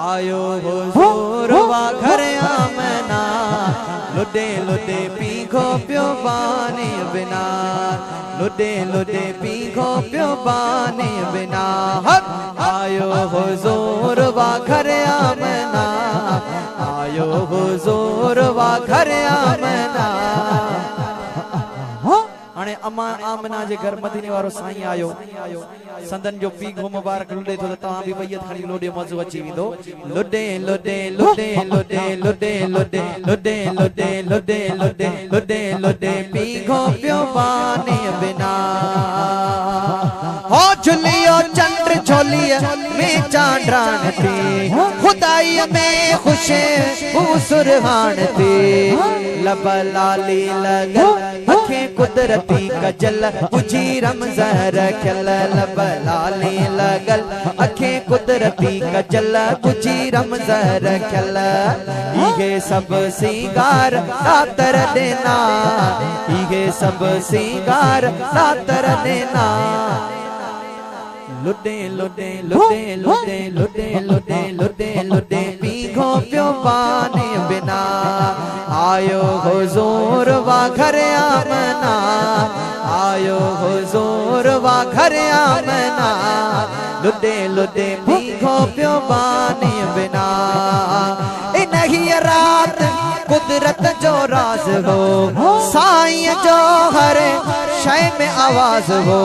आयो हुजूर वा घर आमना लुडे लुडे पीघो पियो बानी बिना लुडे लुडे पीघो पियो बानी बिना आयो हुजूर वा घर आमना आयो हुजूर वा घर आमना हाणे अम्मा आमना जे घर मदीने वारो साईं आयो संदन जो पीघो मुबारक लुडे तो तव्हां भी वयत खणी लोडे मज़ो अची वेंदो लुडे लुडे लुडे लुडे लुडे लुडे लुडे लुडे लुडे लुडे लुडे लुडे पीघो पियो बानी बिना हो झुलियो चंद्र झोलिया में चांद्रान थी खुदाई में खुशे सुरहान थी लब लाली लगल अखे कुदरती कजल बुझी रमज़र खिल लब लाली लगल अखे कुदरती कजल बुझी रमज़र खिल इहे सब सिंगार दातर देना इहे सब सिंगार दातर देना लुडे लुडे लुडे लुडे लुडे लुडे लुडे लुडे पीघो पियो बानी बिना आयो हुजूर वा घर आमना आयो हुजूर वा घर आमना लुडे लुडे पीघो पियो बानी बिना इन ही रात कुदरत जो राज हो साईं जो हर शय में आवाज हो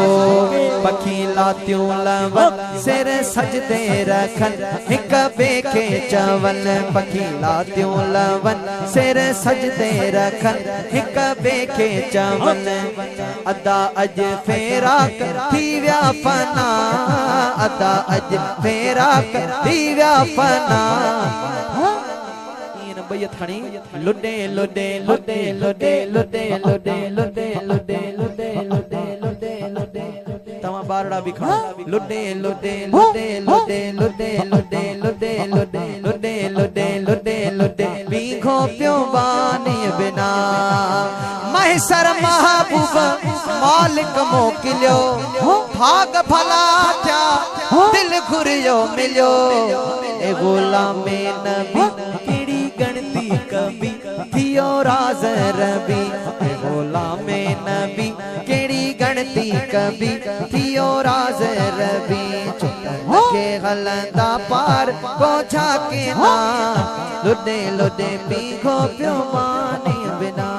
पखी लातियों लवन सिर सजदे रखन हिक बे के चवन पखी लातियों लवन सिर सजदे रखन हिक बे के चवन अदा अज फेराक थी व्या फना अदा अज फेराक थी व्या फना बैयत खणी लुडे लुडे लुडे लुडे लुडे लुडे लुडे लुडे लुडे लुडे लुडे लुडे तमा बारड़ा भी खणो लुडे लुडे लुडे लुडे लुडे लुडे लुडे लुडे लुडे लुडे लुडे लुडे पीघो पियो बानी बिना महसर महबूब मालिक मोकिलियो भाग भला थिया दिल घुरियो मिलियो ए गुलामे नबी गणती कभी थियो राज रबी गुलामे नबी केड़ी गणती कभी थियो राज रबी के हलंदा पार पहुंचा के ना लुडे लुडे पीघो पियो बानी बिना